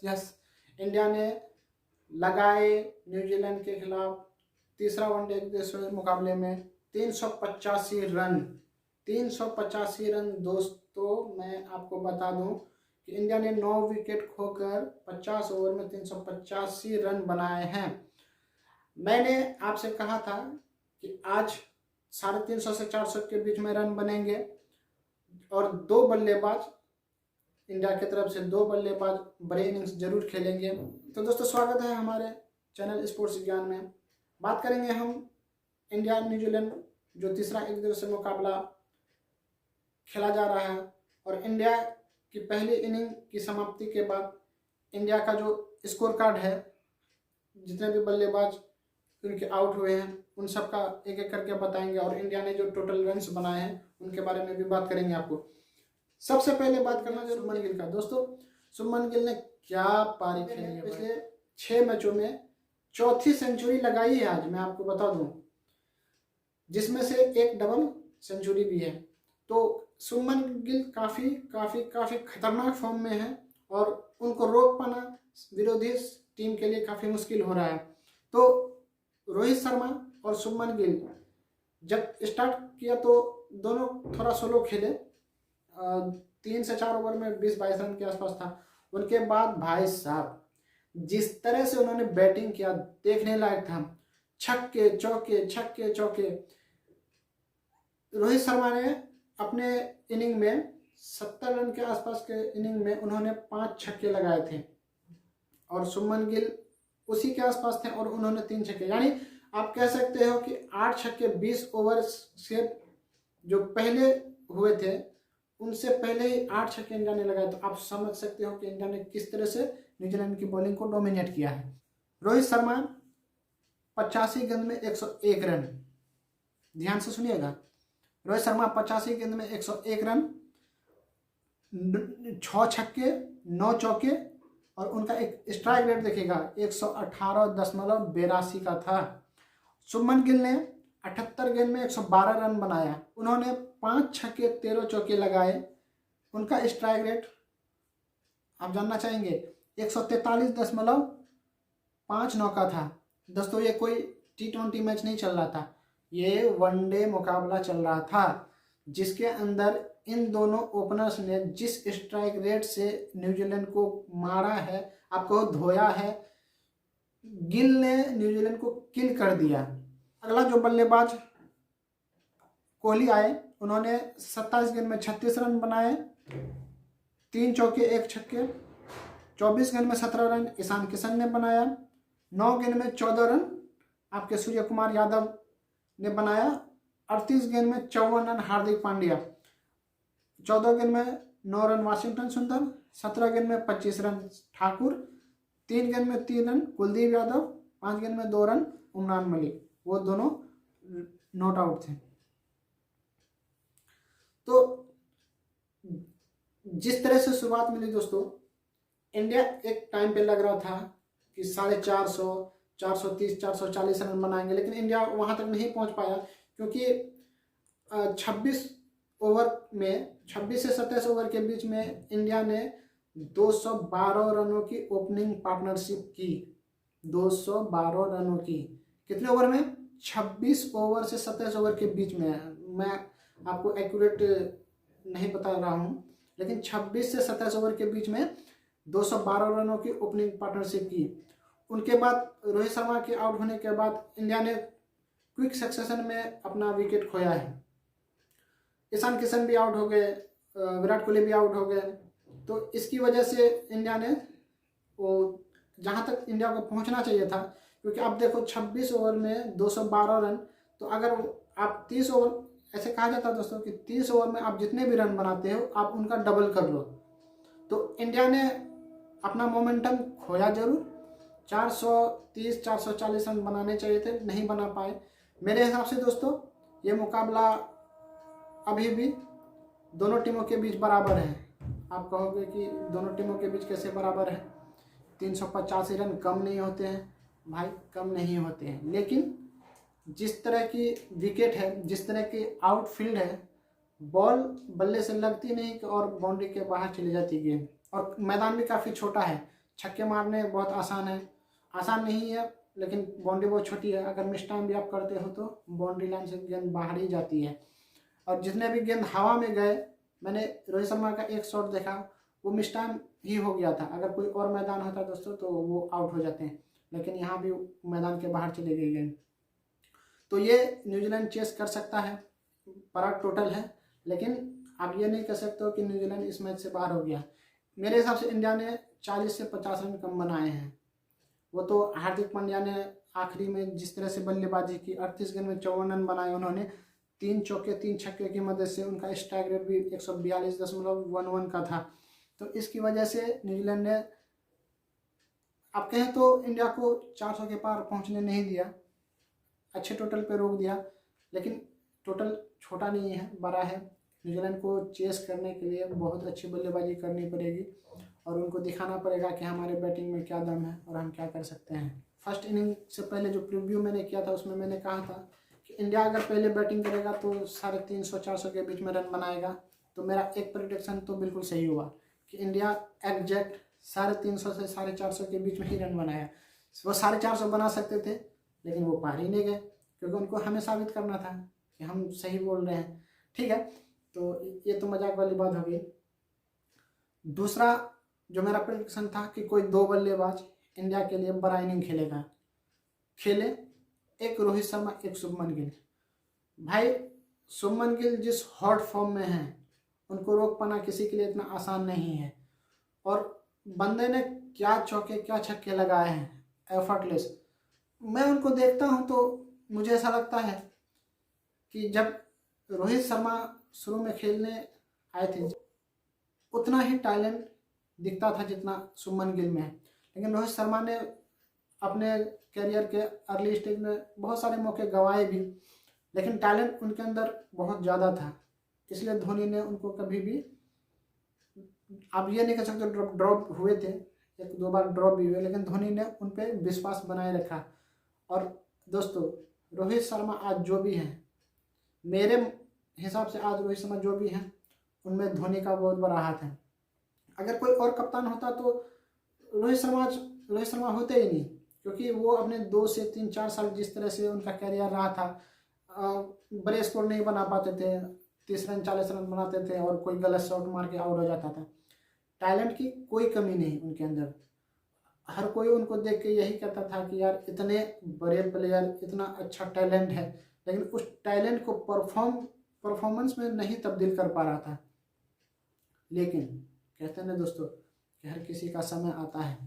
Yes, India ने लगाए New Zealand के खिलाफ तीसरा वनडे एकदिवसीय मुकाबले में 385 रन। 385 रन दोस्तों, मैं आपको बता दूं कि इंडिया ने 9 विकेट खोकर 50 ओवर में 385 रन बनाए हैं। मैंने आपसे कहा था कि आज 350 से 400 के बीच में रन बनेंगे और दो बल्लेबाज इंडिया की तरफ से, दो बल्लेबाज बड़े इनिंग्स जरूर खेलेंगे। तो दोस्तों, स्वागत है हमारे चैनल स्पोर्ट्स ज्ञान में। बात करेंगे हम इंडिया न्यूजीलैंड जो तीसरा एकदिवसीय मुकाबला खेला जा रहा है, और इंडिया की पहली इनिंग की समाप्ति के बाद इंडिया का जो स्कोर कार्ड है, जितने भी बल्लेबाज उनके आउट हुए हैं उन सब का एक एक करके बताएंगे, और इंडिया ने जो टोटल रन्स बनाए हैं उनके बारे में भी बात करेंगे आपको। सबसे पहले बात करना जरूर शुभमन गिल का। दोस्तों, शुभमन गिल ने क्या पारी खेली है, पिछले 6 मैचों में चौथी सेंचुरी लगाई है आज, मैं आपको बता दूं, जिसमें से एक डबल सेंचुरी भी है। तो शुभमन गिल काफी काफी काफी खतरनाक फॉर्म में है और उनको रोक पाना विरोधी टीम के लिए काफी मुश्किल हो रहा है। तो रोहित शर्मा और शुभमन गिल जब स्टार्ट किया तो दोनों थोड़ा सोलो खेले, 3 से 4 ओवर में 20-22 रन के आसपास था। उनके बाद भाई साहब जिस तरह से उन्होंने बैटिंग किया देखने लायक था। छक्के चौके, छक्के चौके। रोहित शर्मा ने अपने इनिंग में 70 रन के आसपास के इनिंग में उन्होंने 5 छक्के लगाए थे, और शुभमन गिल उसी के आसपास थे और उन्होंने 3 छक्के, यानी आप कह सकते हो कि 8 छक्के 20 ओवर से जो पहले हुए थे उनसे पहले ही 8 छक्के इंडिया ने लगाए। तो आप समझ सकते हो कि इंडिया ने किस तरह से न्यूजीलैंड की बॉलिंग को डोमिनेट किया है। रोहित शर्मा 85 गेंद में 101 रन, ध्यान से सुनिएगा। रोहित शर्मा 85 गेंद में 101 रन, 6 छक्के 9 चौके, और उनका एक स्ट्राइक रेट देखिएगा 118.82 का था। शुभमन गिल ने 78 गेंद में 112 रन बनाया, उन्होंने 5 छक्के 13 चौके लगाए। उनका स्ट्राइक रेट आप जानना चाहेंगे 143.59 का था। दोस्तों, ये कोई T20 मैच नहीं चल रहा था, ये वनडे मुकाबला चल रहा था, जिसके अंदर इन दोनों ओपनर्स ने जिस स्ट्राइक रेट से न्यूजीलैंड को मारा है, आपको धोया है, गिल ने न्यूजीलैंड को किल कर दिया। अगला जो बल्लेबाज कोहली आए, उन्होंने 27 गेंद में 36 रन बनाए, 3 चौके 1 छक्के। 24 गेंद में 17 रन ईशान किशन ने बनाया। 9 गेंद में 14 रन आपके सूर्य कुमार यादव ने बनाया। 38 गेंद में 54 रन हार्दिक पांड्या। 14 गेंद में 9 रन वाशिंगटन सुंदर। 17 गेंद में 25 रन ठाकुर। 3 गेंद में 3 रन कुलदीप यादव। 5 गेंद में 2 रन उमरान मलिक, वो दोनों नॉट आउट थे। तो जिस तरह से शुरुआत मिली दोस्तों, इंडिया एक टाइम पे लग रहा था कि 450, 430, 440 रन बनाएंगे, लेकिन इंडिया वहां तक नहीं पहुंच पाया, क्योंकि 26 ओवर में 26 से 27 ओवर के बीच में इंडिया ने 212 रनों की ओपनिंग पार्टनरशिप की। 212 रनों की कितने ओवर में? 26 ओवर से 27 ओवर के बीच में। मैं आपको एक्यूरेट नहीं बता रहा हूं, लेकिन 26 से 27 ओवर के बीच में 212 रनों की ओपनिंग पार्टनरशिप की। उनके बाद रोहित शर्मा के आउट होने के बाद इंडिया ने क्विक सक्सेशन में अपना विकेट खोया है। ईशान किशन भी आउट हो गए, विराट कोहली भी आउट हो गए। तो इसकी वजह से इंडिया ने वो जहां तक इंडिया को पहुंचना चाहिए था, क्योंकि आप देखो 26 ओवर में 212 रन, तो अगर आप 30 ओवर, ऐसे कहा जाता है दोस्तों कि 30 ओवर में आप जितने भी रन बनाते हो आप उनका डबल कर लो। तो इंडिया ने अपना मोमेंटम खोया जरूर। 430, 440 रन बनाने चाहिए थे, नहीं बना पाए। मेरे हिसाब से दोस्तों ये मुकाबला अभी भी दोनों टीमों के बीच बराबर है। आप कहोगे कि दोनों टीमों के बीच कैसे बराबर है? 385 रन कम नहीं होते हैं भाई, कम नहीं होते हैं, लेकिन जिस तरह की विकेट है, जिस तरह की आउटफील्ड है, बॉल बल्ले से लगती नहीं और बाउंड्री के बाहर चली जाती गेंद, और मैदान भी काफ़ी छोटा है, छक्के मारने बहुत आसान है, आसान नहीं है लेकिन बाउंड्री बहुत छोटी है। अगर मिस टाइम भी आप करते हो तो बाउंड्री लाइन से गेंद बाहर ही जाती है। और जितने भी गेंद हवा में गए, मैंने रोहित शर्मा का एक शॉट देखा, वो मिस टाइम ही हो गया था। अगर कोई और मैदान होता दोस्तों तो वो आउट हो जाते हैं, लेकिन यहाँ भी मैदान के बाहर चले गई गेंद। तो ये न्यूजीलैंड चेस कर सकता है, बड़ा टोटल है, लेकिन आप ये नहीं कह सकते हो कि न्यूजीलैंड इस मैच से बाहर हो गया। मेरे हिसाब से इंडिया ने 40 से 50 रन कम बनाए हैं। वो तो हार्दिक पांड्या ने आखिरी में जिस तरह से बल्लेबाजी की, 38 गेंद में 54 रन बनाए उन्होंने, 3 चौके 3 छक्के की मदद से। उनका स्ट्राइक रेट भी 142.11 का था। तो इसकी वजह से न्यूजीलैंड ने, आप कहें तो इंडिया को 400 के पार पहुंचने नहीं दिया, अच्छे टोटल पे रोक दिया। लेकिन टोटल छोटा नहीं है, बड़ा है। न्यूजीलैंड को चेस करने के लिए बहुत अच्छी बल्लेबाजी करनी पड़ेगी और उनको दिखाना पड़ेगा कि हमारे बैटिंग में क्या दम है और हम क्या कर सकते हैं। फर्स्ट इनिंग से पहले जो प्रीव्यू मैंने किया था उसमें मैंने कहा था कि इंडिया अगर पहले बैटिंग करेगा तो 350-400 के बीच में रन बनाएगा। तो मेरा एक प्रेडिक्शन तो बिल्कुल सही हुआ कि इंडिया एग्जैक्ट 350 से 450 के बीच में ही रन बनाया। वो 450 बना सकते थे लेकिन वो पार ही नहीं गए, क्योंकि उनको हमें साबित करना था कि हम सही बोल रहे हैं। ठीक है, तो ये तो मजाक वाली बात हो गई। दूसरा जो मेरा प्रेडिक्शन था कि कोई 2 बल्लेबाज इंडिया के लिए बड़ा इनिंग खेले, एक रोहित शर्मा एक शुभमन गिल। भाई शुभमन गिल जिस हॉट फॉर्म में है, उनको रोक पाना किसी के लिए इतना आसान नहीं है। और बंदे ने क्या चौके क्या छक्के लगाए हैं, एफर्टलेस। मैं उनको देखता हूं तो मुझे ऐसा लगता है कि जब रोहित शर्मा शुरू में खेलने आए थे उतना ही टैलेंट दिखता था जितना शुभमन गिल में है। लेकिन रोहित शर्मा ने अपने करियर के अर्ली स्टेज में बहुत सारे मौके गंवाए भी, लेकिन टैलेंट उनके अंदर बहुत ज़्यादा था। इसलिए धोनी ने उनको कभी भी, आप ये नहीं कह सकते ड्रॉप हुए थे, 1-2 बार ड्रॉप भी हुए, लेकिन धोनी ने उन पर विश्वास बनाए रखा। और दोस्तों रोहित शर्मा आज जो भी हैं, मेरे हिसाब से आज रोहित शर्मा जो भी हैं उनमें धोनी का बहुत बड़ा हाथ है। अगर कोई और कप्तान होता तो रोहित शर्मा होते ही नहीं, क्योंकि वो अपने 2 से 3-4 साल जिस तरह से उनका कैरियर रहा था, बड़े स्कोर नहीं बना पाते थे, 30 रन 40 रन बनाते थे और कोई गलत शॉट मार के आउट हो जाता था। टैलेंट की कोई कमी नहीं उनके अंदर। हर कोई उनको देख के यही कहता था कि यार इतने बड़े प्लेयर, इतना अच्छा टैलेंट है, लेकिन उस टैलेंट को परफॉर्मेंस में नहीं तब्दील कर पा रहा था। लेकिन कहते हैं ना दोस्तों कि हर किसी का समय आता है।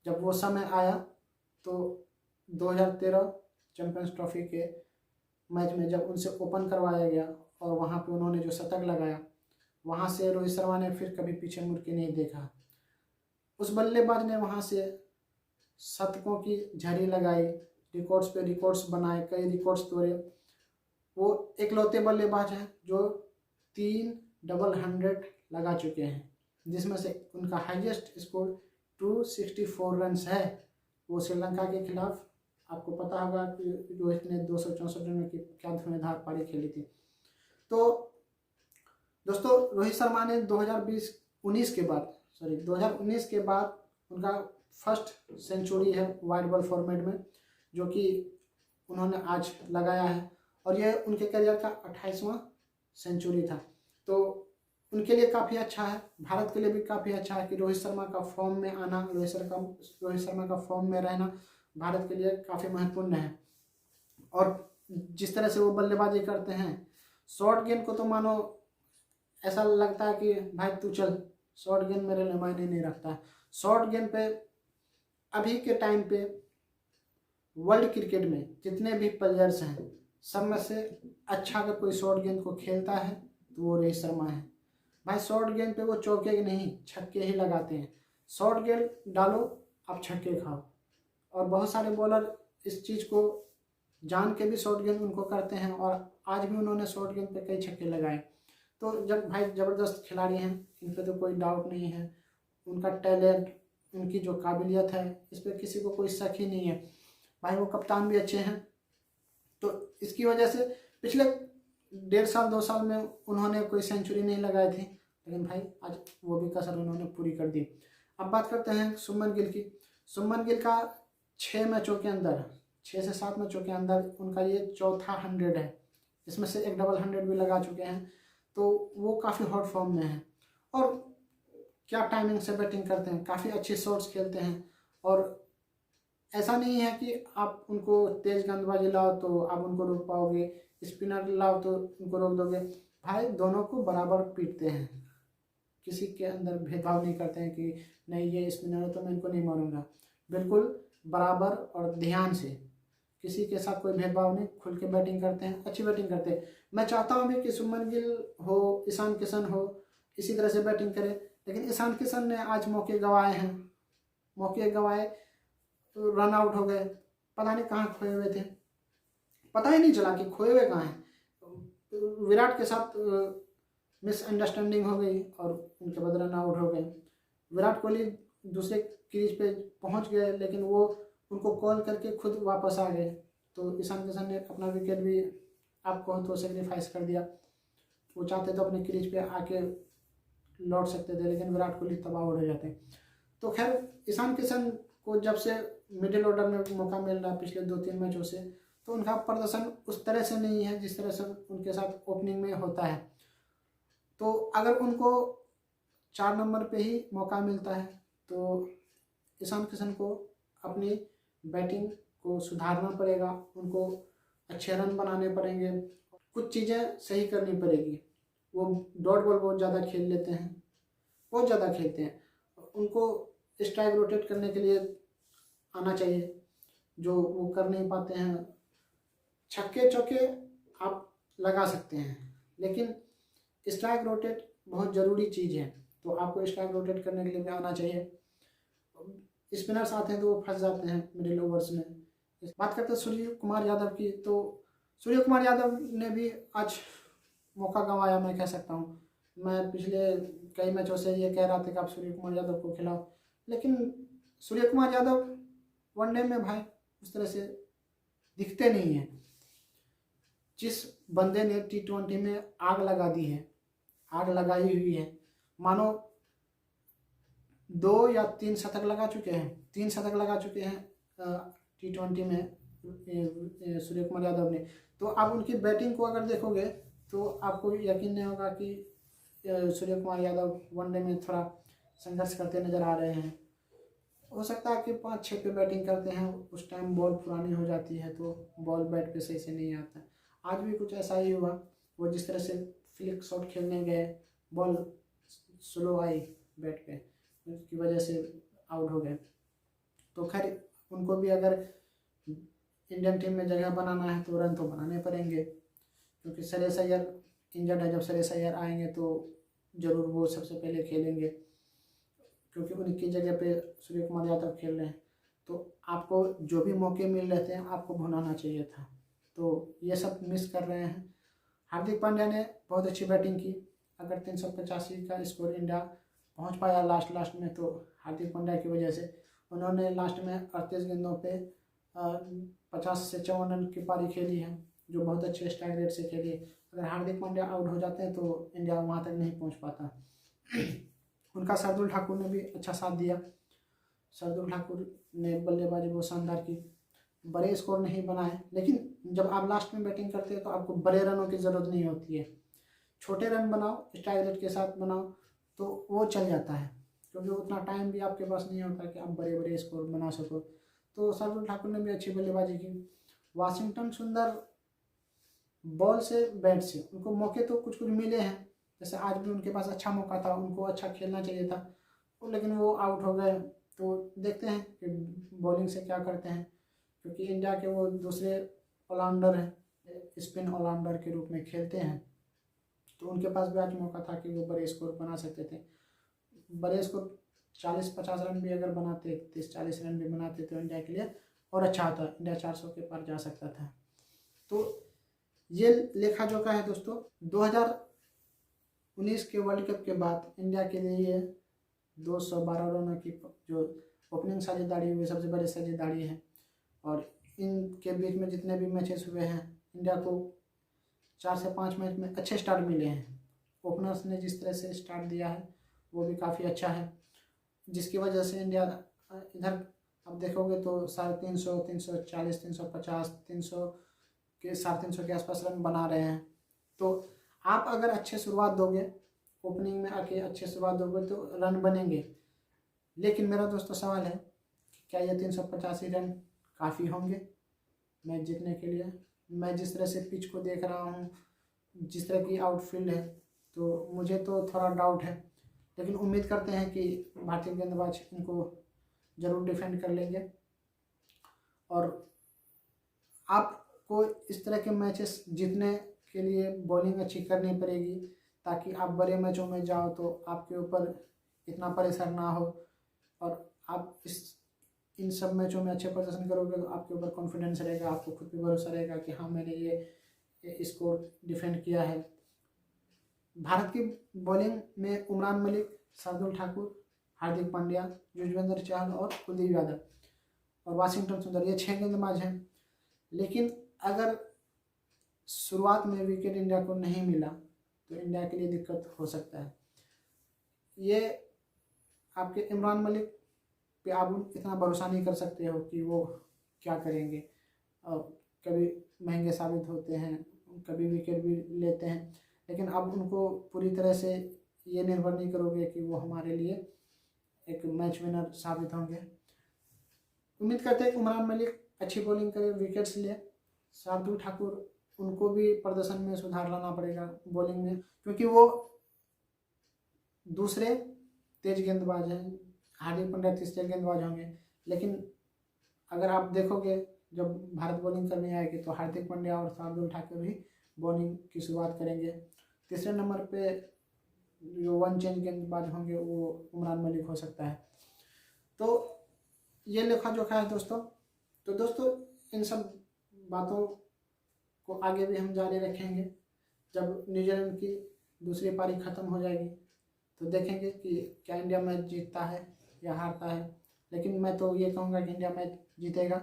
जब वो समय आया तो 2013 चैंपियंस ट्रॉफी के मैच में जब उनसे ओपन करवाया गया और वहाँ पे उन्होंने जो शतक लगाया, वहाँ से रोहित शर्मा ने फिर कभी पीछे मुड़ के नहीं देखा। उस बल्लेबाज ने वहाँ से शतकों की झड़ी लगाई, रिकॉर्ड्स पे रिकॉर्ड्स बनाए, कई रिकॉर्ड्स तोड़े। वो एकलौते बल्लेबाज हैं जो 3 डबल 100 लगा चुके हैं, जिसमें से उनका हाईएस्ट स्कोर 264 रन है। वो श्रीलंका के खिलाफ, आपको पता होगा कि रोहित ने 264 रन की क्या धुआंधार पारी खेली थी। तो दोस्तों रोहित शर्मा ने 2019 के बाद उनका फर्स्ट सेंचुरी है वाइड बॉल फॉर्मेट में, जो कि उन्होंने आज लगाया है, और ये उनके करियर का 28वां सेंचुरी था। तो उनके लिए काफ़ी अच्छा है, भारत के लिए भी काफ़ी अच्छा है कि रोहित शर्मा का फॉर्म में आना, रोहित शर्मा का फॉर्म में रहना भारत के लिए काफ़ी महत्वपूर्ण है। और जिस तरह से वो बल्लेबाजी करते हैं, शॉर्ट गेंद को तो मानो ऐसा लगता है कि भाई तू चल, शॉर्ट गेंद मेरे लिए मायने नहीं रखता। शॉर्ट गेंद पे अभी के टाइम पे वर्ल्ड क्रिकेट में जितने भी प्लेयर्स हैं, सब में से अच्छा अगर कोई शॉर्ट गेंद को खेलता है तो वो रोहित शर्मा है। भाई शॉर्ट गेंद पे वो चौके नहीं छक्के ही लगाते हैं। शॉर्ट गेंद डालो, आप छक्के खाओ। और बहुत सारे बॉलर इस चीज़ को जान के भी शॉर्ट गेंद उनको करते हैं, और आज भी उन्होंने शॉर्ट गेंद पे कई छक्के लगाए। तो जब भाई ज़बरदस्त खिलाड़ी हैं, इन पर तो कोई डाउट नहीं है। उनका टैलेंट, उनकी जो काबिलियत है, इस पर किसी को कोई शक ही नहीं है। भाई वो कप्तान भी अच्छे हैं। तो इसकी वजह से पिछले 1.5 साल 2 साल में उन्होंने कोई सेंचुरी नहीं लगाई थी, लेकिन भाई आज वो भी कसर उन्होंने पूरी कर दी। अब बात करते हैं शुभमन गिल की। शुभमन गिल का 6 मैचों के अंदर, 6 से 7 मैचों के अंदर उनका ये चौथा 100 है। इसमें से एक डबल 100 भी लगा चुके हैं, तो वो काफ़ी हॉट फॉर्म में है। और क्या टाइमिंग से बैटिंग करते हैं, काफ़ी अच्छे शॉट्स खेलते हैं। और ऐसा नहीं है कि आप उनको तेज गेंदबाजी लाओ तो आप उनको रोक पाओगे, स्पिनर लाओ तो उनको रोक दोगे। भाई दोनों को बराबर पीटते हैं, किसी के अंदर भेदभाव नहीं करते हैं कि नहीं ये स्पिनर है तो मैं इनको नहीं मारूंगा। बिल्कुल बराबर और ध्यान से, किसी के साथ कोई भेदभाव नहीं, खुल के बैटिंग करते हैं, अच्छी बैटिंग करते हैं। मैं चाहता हूँ भी कि शुभमन गिल हो, ईशान किशन हो, इसी तरह से बैटिंग करे। लेकिन ईशान किशन ने आज मौके गंवाए हैं, मौके गंवाए, रन आउट हो गए, पता नहीं कहाँ खोए हुए थे, पता ही नहीं चला कि खोए हुए कहाँ हैं। विराट के साथ मिसअंडरस्टैंडिंग हो गई और उनके बाद रन आउट हो गए। विराट कोहली दूसरे क्रीज पे पहुंच गए, लेकिन वो उनको कॉल करके खुद वापस आ गए। तो ईशान किशन ने अपना विकेट भी आपको तो सेक्रीफाइस कर दिया। वो चाहते तो अपने क्रीज पे आके लौट सकते थे, लेकिन विराट कोहली तबाह हो जाते। तो खैर ईशान किशन को जब से मिडिल ऑर्डर में मौका मिल रहा पिछले 2-3 मैचों से, तो उनका प्रदर्शन उस तरह से नहीं है जिस तरह से उनके साथ ओपनिंग में होता है। तो अगर उनको 4 नंबर पे ही मौका मिलता है तो ईशान किशन को अपनी बैटिंग को सुधारना पड़ेगा, उनको अच्छे रन बनाने पड़ेंगे, कुछ चीज़ें सही करनी पड़ेगी। वो डॉट बॉल बहुत ज़्यादा खेल लेते हैं, बहुत ज़्यादा खेलते हैं। उनको स्ट्राइक रोटेट करने के लिए आना चाहिए, जो वो कर नहीं पाते हैं। छक्के चौके आप लगा सकते हैं, लेकिन स्ट्राइक रोटेट बहुत ज़रूरी चीज़ है। तो आपको स्ट्राइक रोटेट करने के लिए भी आना चाहिए। स्पिनर्स आते हैं तो वो फंस जाते हैं मिडिल ओवर्स में। बात करते हैं सूर्य कुमार यादव की, तो सूर्य कुमार यादव ने भी आज मौका गंवाया, मैं कह सकता हूँ। मैं पिछले कई मैचों से ये कह रहा था कि आप सूर्य कुमार यादव को खिलाओ, लेकिन सूर्य कुमार यादव वनडे में भाई उस तरह से दिखते नहीं हैं। जिस बंदे ने T20 में आग लगा दी है, आग लगाई हुई है, मानो 2 या 3 शतक लगा चुके हैं, 3 शतक लगा चुके हैं T20 में सूर्य कुमार यादव ने। तो आप उनकी बैटिंग को अगर देखोगे तो आपको यकीन नहीं होगा कि सूर्य कुमार यादव वनडे में थोड़ा संघर्ष करते नजर आ रहे हैं। हो सकता है कि 5-6 पे बैटिंग करते हैं, उस टाइम बॉल पुरानी हो जाती है तो बॉल बैट पे सही से नहीं आता। आज भी कुछ ऐसा ही हुआ, वो जिस तरह से फ्लिक शॉट खेलने गए, बॉल स्लो आई बैट पे, उसकी वजह से आउट हो गए। तो खैर उनको भी अगर इंडियन टीम में जगह बनाना है तो रन तो बनाने पड़ेंगे, क्योंकि श्रेयस अय्यर इंजर्ड है। जब श्रेयस अय्यर आएंगे तो ज़रूर वो सबसे पहले खेलेंगे, क्योंकि उनकी जगह पे सूर्य कुमार यादव खेल रहे हैं। तो आपको जो भी मौके मिल रहे थे आपको भुनाना चाहिए था, तो ये सब मिस कर रहे हैं। हार्दिक पांड्या ने बहुत अच्छी बैटिंग की। अगर 385 का स्कोर इंडिया पहुंच पाया लास्ट में, तो हार्दिक पांड्या की वजह से। उन्होंने लास्ट में 38 गेंदों पे 50 से 54 रन की पारी खेली है, जो बहुत अच्छे स्ट्राइक रेट से खेली है। अगर हार्दिक पांड्या आउट हो जाते हैं तो इंडिया वहाँ तक नहीं पहुँच पाता। उनका शार्दुल ठाकुर ने भी अच्छा साथ दिया। शार्दुल ठाकुर ने बल्लेबाजी बहुत शानदार की, बड़े स्कोर नहीं बनाए, लेकिन जब आप लास्ट में बैटिंग करते हैं तो आपको बड़े रनों की ज़रूरत नहीं होती है। छोटे रन बनाओ, स्ट्राइक रेट के साथ बनाओ तो वो चल जाता है, क्योंकि उतना टाइम भी आपके पास नहीं होता कि आप बड़े बड़े स्कोर बना सको। तो शार्दुल ठाकुर ने भी अच्छी बल्लेबाजी की। वाशिंगटन सुंदर बॉल से बैट से उनको मौके तो कुछ कुछ मिले हैं, जैसे आज भी उनके पास अच्छा मौका था, उनको अच्छा खेलना चाहिए था, लेकिन वो आउट हो गए। तो देखते हैं कि बॉलिंग से क्या करते हैं, क्योंकि इंडिया के वो दूसरे ऑलराउंडर हैं, स्पिन ऑलराउंडर के रूप में खेलते हैं। तो उनके पास भी आज मौका था कि वो बड़े स्कोर बना सकते थे। बड़े स्कोर 40-50 रन भी अगर बनाते, 30-40 रन भी बनाते तो इंडिया के लिए और अच्छा होता, इंडिया 400 के पार जा सकता था। तो ये लेखा जोखा है दोस्तों। 2019 के वर्ल्ड कप के बाद इंडिया के लिए 212 रनों की जो ओपनिंग साझेदारी हुई, सबसे बड़ी साझेदारी है। और इनके बीच में जितने भी मैचेस हुए हैं, इंडिया को 4 से 5 मैच में अच्छे स्टार्ट मिले हैं। ओपनर्स ने जिस तरह से स्टार्ट दिया है वो भी काफ़ी अच्छा है। जिसकी वजह से इंडिया इधर आप देखोगे तो 350, 340, 350, 300 के 350 के आसपास रन बना रहे हैं। तो आप अगर अच्छे शुरुआत दोगे, ओपनिंग में आके अच्छे शुरुआत दोगे तो रन बनेंगे। लेकिन मेरा दोस्तों सवाल है, क्या ये 385 रन काफ़ी होंगे मैच जीतने के लिए? मैं जिस तरह से पिच को देख रहा हूँ, जिस तरह की आउटफील्ड है, तो मुझे तो थोड़ा डाउट है। लेकिन उम्मीद करते हैं कि भारतीय गेंदबाज इनको ज़रूर डिफेंड कर लेंगे। और आपको इस तरह के मैचेस जीतने के लिए बॉलिंग अच्छी करनी पड़ेगी, ताकि आप बड़े मैचों में जाओ तो आपके ऊपर इतना प्रेशर ना हो, और आप इन सब मैचों में अच्छे प्रदर्शन करोगे तो आपके ऊपर कॉन्फिडेंस रहेगा, आपको खुद पे भरोसा रहेगा कि हाँ मैंने ये स्कोर डिफेंड किया है। भारत की बॉलिंग में उमरान मलिक, शार्दुल ठाकुर, हार्दिक पांड्या, युजवेंद्र चहल और कुलदीप यादव और वाशिंगटन सुंदर, ये 6 गेंदबाज हैं। लेकिन अगर शुरुआत में विकेट इंडिया को नहीं मिला तो इंडिया के लिए दिक्कत हो सकता है। ये आपके इमरान मलिक पे आप इतना भरोसा नहीं कर सकते हो कि वो क्या करेंगे, और कभी महंगे साबित होते हैं, कभी विकेट भी लेते हैं। लेकिन आप उनको पूरी तरह से ये निर्भर नहीं करोगे कि वो हमारे लिए एक मैच विनर साबित होंगे। उम्मीद करते हैं कि इमरान मलिक अच्छी बॉलिंग करे, विकेट्स ले। शार्दुल ठाकुर, उनको भी प्रदर्शन में सुधार लाना पड़ेगा बॉलिंग में, क्योंकि वो दूसरे तेज गेंदबाज हैं। हार्दिक पांड्या तीसरे गेंदबाज होंगे। लेकिन अगर आप देखोगे जब भारत बॉलिंग करने आएगी तो हार्दिक पांड्या और शार्दुल ठाकुर ही बॉलिंग की शुरुआत करेंगे। तीसरे नंबर पे जो वन चेंज गेंदबाज होंगे वो इमरान मलिक हो सकता है। तो ये लेखा जोखा है दोस्तों। तो दोस्तों इन सब बातों को आगे भी हम जारी रखेंगे। जब न्यूजीलैंड की दूसरी पारी ख़त्म हो जाएगी तो देखेंगे कि क्या इंडिया मैच जीतता है या हारता है। लेकिन मैं तो ये कहूँगा कि इंडिया मैच जीतेगा,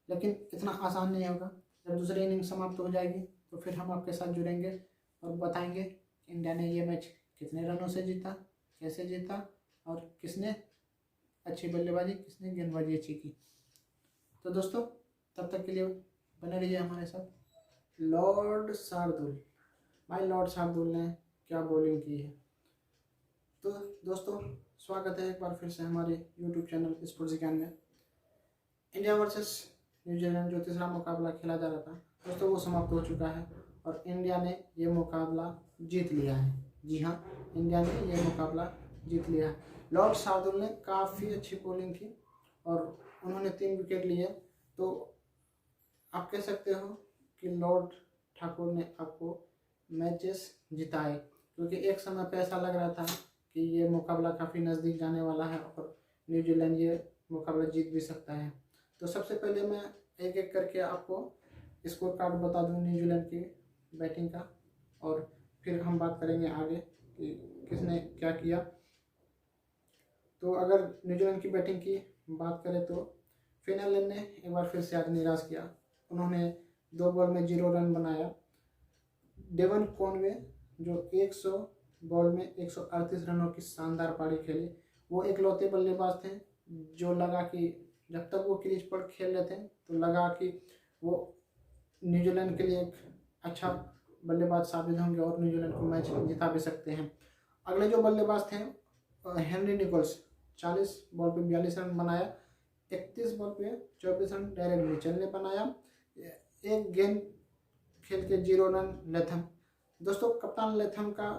लेकिन इतना आसान नहीं होगा। जब दूसरी इनिंग समाप्त हो जाएगी तो फिर हम आपके साथ जुड़ेंगे और बताएंगे इंडिया ने ये मैच कितने रनों से जीता, कैसे जीता और किसने अच्छी बल्लेबाजी, किसने गेंदबाजी अच्छी की। तो दोस्तों तब तक के लिए बने रहिए हमारे साथ। लॉर्ड शार्दुल, भाई लॉर्ड शार्दुल ने क्या बॉलिंग की है। तो दोस्तों स्वागत है एक बार फिर से हमारे यूट्यूब चैनल स्पोर्ट्स ज्ञान में। इंडिया वर्सेस न्यूजीलैंड जो तीसरा मुकाबला खेला जा रहा था दोस्तों वो समाप्त हो चुका है और इंडिया ने ये मुकाबला जीत लिया है। जी हाँ, इंडिया ने ये मुकाबला जीत लिया है। लॉर्ड शार्दुल ने काफ़ी अच्छी बॉलिंग की और उन्होंने 3 विकेट लिए। तो आप कह सकते हो कि लॉर्ड ठाकुर ने आपको मैचेस जिताए, क्योंकि एक समय पे ऐसा लग रहा था कि ये मुकाबला काफ़ी नज़दीक जाने वाला है और न्यूजीलैंड ये मुकाबला जीत भी सकता है। तो सबसे पहले मैं एक एक करके आपको स्कोर कार्ड बता दूं न्यूजीलैंड की बैटिंग का, और फिर हम बात करेंगे आगे कि किसने क्या किया। तो अगर न्यूजीलैंड की बैटिंग की बात करें तो फिन एलन ने एक बार फिर से आज निराश किया। उन्होंने 2 बॉल में 0 रन बनाया। डेवन कॉनवे जो 100 बॉल में 138 रनों की शानदार पारी खेली, वो एकलौते बल्लेबाज थे जो लगा कि जब तक वो क्रीज पर खेल रहे थे तो लगा कि वो न्यूजीलैंड के लिए एक अच्छा बल्लेबाज साबित होंगे और न्यूजीलैंड को मैच जिता भी सकते हैं। अगले जो बल्लेबाज थे हेनरी निकोल्स, 40 बॉल पे 42 रन बनाया। 31 बॉल पे 24 रन डेरेक मिचेल ने बनाया। एक गेंद खेल के 0 रन लेथम। दोस्तों कप्तान लेथम का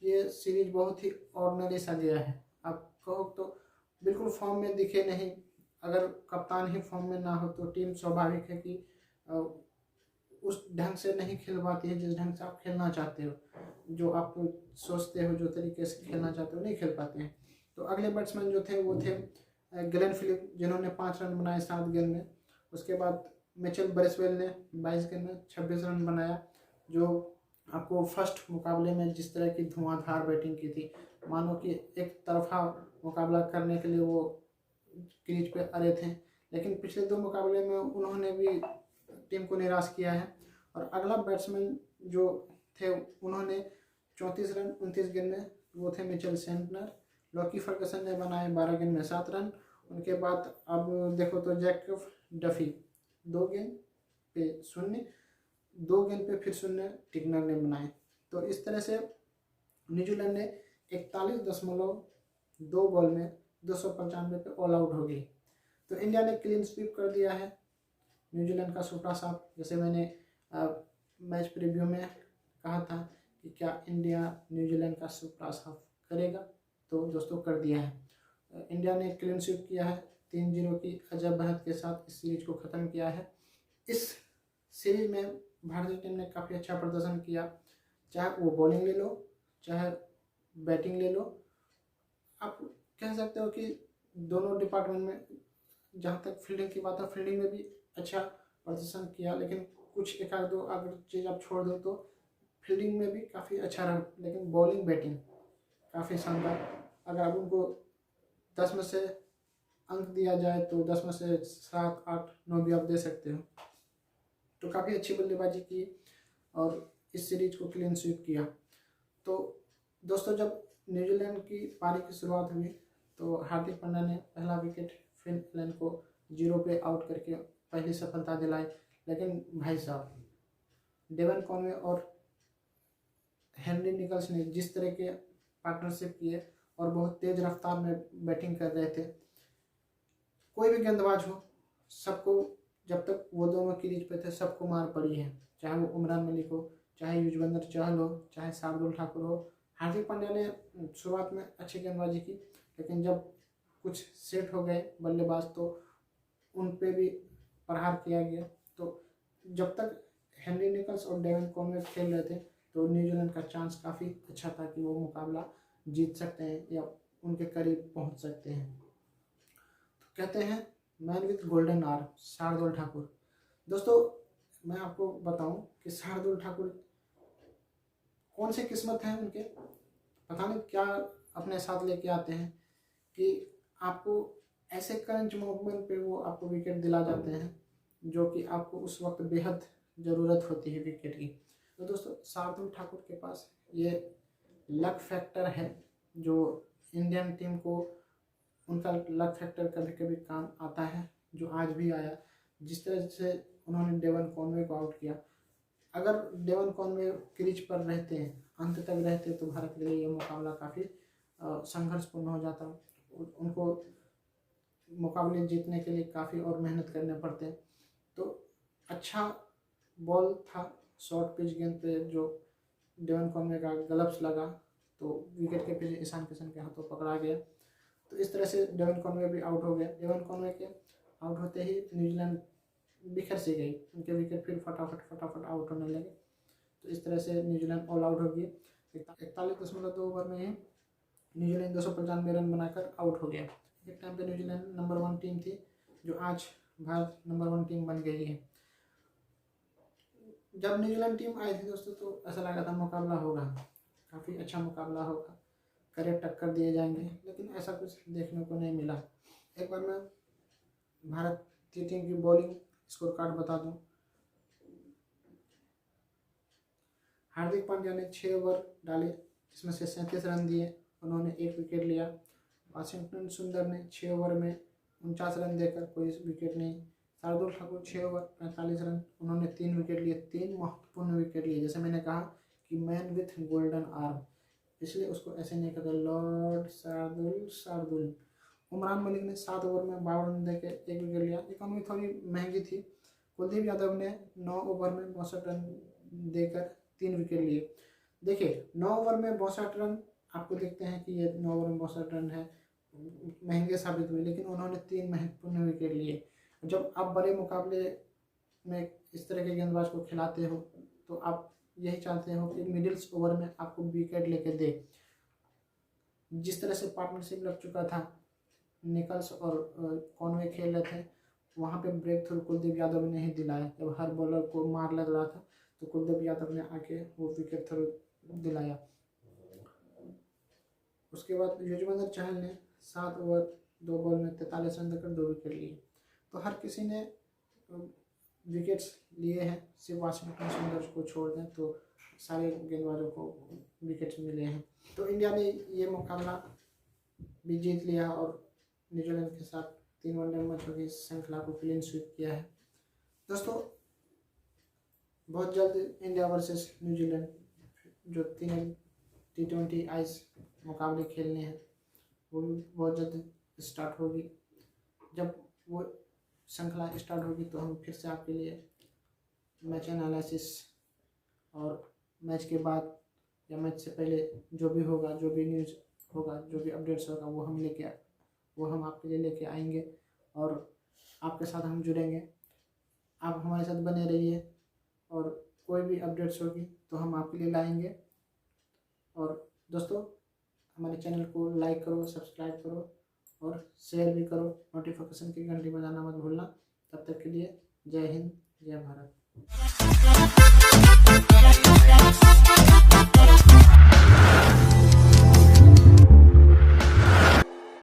ये सीरीज बहुत ही ऑर्डिनरी सा गया है। आप कहो तो बिल्कुल फॉर्म में दिखे नहीं। अगर कप्तान ही फॉर्म में ना हो तो टीम स्वाभाविक है कि उस ढंग से नहीं खेल पाती है जिस ढंग से आप खेलना चाहते हो, जो आप सोचते हो, जो तरीके से खेलना चाहते हो नहीं खेल पाते हैं। तो अगले बैट्समैन जो थे वो थे ग्लेन फिलिप, जिन्होंने 5 रन बनाए 7 गेंद में। उसके बाद मिचेल ब्रेसवेल ने 22 गेंद में 26 रन बनाया, जो आपको फर्स्ट मुकाबले में जिस तरह की धुआंधार बैटिंग की थी, मानो कि एक तरफा मुकाबला करने के लिए वो क्रीज पे अड़े थे। लेकिन पिछले 2 मुकाबले में उन्होंने भी टीम को निराश किया है। और अगला बैट्समैन जो थे उन्होंने 34 रन 29 गेंद में, वो थे मिचेल सेंटनर। लॉकी फर्गसन ने बनाए 12 गेंद में 7 रन। उनके बाद अब देखो तो जैकब डफी 2 गेंद पे 0, 2 गेंद पे फिर 0 टिकनर ने बनाए। तो इस तरह से न्यूजीलैंड ने 41.2 बॉल में 295 पे ऑल आउट हो गई। तो इंडिया ने क्लीन स्वीप कर दिया है न्यूजीलैंड का सुपड़ा साफ। जैसे मैंने मैच प्रीव्यू में कहा था कि क्या इंडिया न्यूजीलैंड का सुपड़ा साफ करेगा, तो दोस्तों कर दिया है। इंडिया ने क्लीन स्वीप किया है, 3-0 की अजब बढ़त के साथ इस सीरीज को ख़त्म किया है। इस सीरीज में भारतीय टीम ने काफ़ी अच्छा प्रदर्शन किया, चाहे वो बॉलिंग ले लो चाहे बैटिंग ले लो। आप कह सकते हो कि दोनों डिपार्टमेंट में, जहाँ तक फील्डिंग की बात है, फील्डिंग में भी अच्छा प्रदर्शन किया, लेकिन कुछ एक आध दो अगर चीज़ आप छोड़ दो तो फील्डिंग में भी काफ़ी अच्छा रहा, लेकिन बॉलिंग बैटिंग काफ़ी शानदार। अगर आप उनको 10 में से अंक दिया जाए तो 10 में से 7, 8, 9 भी आप दे सकते हो। तो काफ़ी अच्छी बल्लेबाजी की और इस सीरीज को क्लीन स्वीप किया। तो दोस्तों जब न्यूजीलैंड की पारी की शुरुआत हुई तो हार्दिक पांड्या ने पहला विकेट फिन एलन को 0 पे आउट करके पहली सफलता दिलाई। लेकिन भाई साहब, डेवन कॉनवे और हेनरी निकल्स ने जिस तरह के पार्टनरशिप किए और बहुत तेज रफ्तार में बैटिंग कर रहे थे, कोई भी गेंदबाज हो, सबको जब तक वो दोनों क्रीज पे थे सबको मार पड़ी है, चाहे वो उमरान मलिक हो, चाहे युजवेंद्र चहल हो, चाहे शार्दुल ठाकुर हो। हार्दिक पांड्या ने शुरुआत में अच्छी गेंदबाजी की, लेकिन जब कुछ सेट हो गए बल्लेबाज तो उन पे भी प्रहार किया गया। तो जब तक हेनरी निकल्स और डेवन कॉनवे खेल रहे थे तो न्यूजीलैंड का चांस काफ़ी अच्छा था कि वो मुकाबला जीत सकते हैं या उनके करीब पहुंच सकते हैं। तो कहते हैं man with golden arm Shardul Thakur. दोस्तों मैं आपको बताऊं कि शार्दुल ठाकुर कौन सी किस्मत है उनके, पता नहीं क्या अपने साथ लेके आते हैं कि आपको ऐसे करंट मूवमेंट पे वो आपको विकेट दिला जाते हैं जो कि आपको उस वक्त बेहद ज़रूरत होती है विकेट की। तो दोस्तों शार्दुल ठाकुर के पास ये लक फैक्टर है जो इंडियन टीम को, उनका लक फैक्टर कभी कभी काम आता है, जो आज भी आया। जिस तरह से उन्होंने डेवन कॉनवे को आउट किया, अगर डेवन कॉनवे क्रीज पर रहते हैं, अंत तक रहते, तो भारत के लिए ये मुकाबला काफ़ी संघर्षपूर्ण हो जाता। उनको मुकाबले जीतने के लिए काफ़ी और मेहनत करने पड़ते हैं। तो अच्छा बॉल था, शॉर्ट पिच गेंद पे जो डेवन कॉनवे का ग्लव्स लगा तो विकेट के पीछे ईशान किशन के हाथों पकड़ा गया। तो इस तरह से डेवन कॉनवे भी आउट हो गया। डेवन कॉनवे के आउट होते ही न्यूजीलैंड बिखर सी गई, उनके विकेट फिर फटाफट आउट होने लगे। तो इस तरह से न्यूजीलैंड ऑल आउट हो गई। 41.2 ओवर में ही न्यूजीलैंड 295 रन बनाकर आउट हो गया। एक टाइम पे न्यूजीलैंड नंबर 1 टीम थी, जो आज भारत नंबर 1 टीम बन गई है। जब न्यूजीलैंड टीम आई थी दोस्तों तो ऐसा लगा था मुकाबला होगा, काफ़ी अच्छा मुकाबला होगा, कड़े टक्कर दिए जाएंगे, लेकिन ऐसा कुछ देखने को नहीं मिला। एक बार मैं भारतीय टीम की बॉलिंग स्कोर कार्ड बता दूं। हार्दिक पांड्या ने 6 ओवर डाले, जिसमें से 37 रन दिए, उन्होंने 1 विकेट लिया। वाशिंगटन सुंदर ने 6 ओवर में 49 रन देकर कोई विकेट नहीं। शार्दुल ठाकुर 6 ओवर 45 रन, उन्होंने 3 विकेट लिए, 3 महत्वपूर्ण विकेट लिए। जैसे मैंने कहा कि मैन विथ गोल्डन आर्म, इसलिए उसको ऐसे नहीं कहते लॉर्ड शार्दुल। उमरान मलिक ने 7 ओवर में 52 रन देकर 1 विकेट लिया। इकॉनमी थोड़ी महंगी थी। कुलदीप यादव ने 9 ओवर में 62 रन देकर 3 विकेट लिए। देखिए 9 ओवर में 62 रन, आपको देखते हैं कि ये 9 ओवर में 62 रन है, महंगे साबित हुए, लेकिन उन्होंने 3 महत्वपूर्ण विकेट लिए। जब आप बड़े मुकाबले में इस तरह के गेंदबाज को खिलाते हो तो आप यही चाहते हो कि मिडिल्स ओवर में आपको विकेट लेके दे। जिस तरह से पार्टनरशिप लग चुका था, निकल्स और कॉनवे खेल रहे थे, वहाँ पे ब्रेक थ्रू कुलदीप यादव ने ही दिलाया। जब हर बॉलर को मार लग रहा था तो कुलदीप यादव ने आके वो विकेट थ्रू दिलाया। उसके बाद युजवेंद्र चहल ने 7 ओवर 2 बॉल में 43 रन देकर 2 विकेट लिए। तो हर किसी ने विकेट्स लिए हैं, सिर्फ वाशिंगटन सुंदर को छोड़ दें तो सारे गेंदबाजों को विकेट्स मिले हैं। तो इंडिया ने ये मुकाबला भी जीत लिया और न्यूजीलैंड के साथ 3 वनडे मैचों की श्रृंखला को क्लीन स्वीप किया है। दोस्तों बहुत जल्द इंडिया वर्सेस न्यूजीलैंड जो 3 T20 आइस मुकाबले खेलने हैं वो भी बहुत जल्द स्टार्ट होगी। जब वो श्रृंखला स्टार्ट होगी तो हम फिर से आपके लिए मैच एनालिसिस और मैच के बाद या मैच से पहले जो भी होगा, जो भी न्यूज़ होगा, जो भी अपडेट्स होगा वो हम आपके लिए लेके आएंगे और आपके साथ हम जुड़ेंगे। आप हमारे साथ बने रहिए और कोई भी अपडेट्स होगी तो हम आपके लिए लाएंगे। और दोस्तों हमारे चैनल को लाइक करो, सब्सक्राइब करो और शेयर भी करो। नोटिफिकेशन की घंटी बजाना मत भूलना। तब तक के लिए जय हिंद, जय भारत।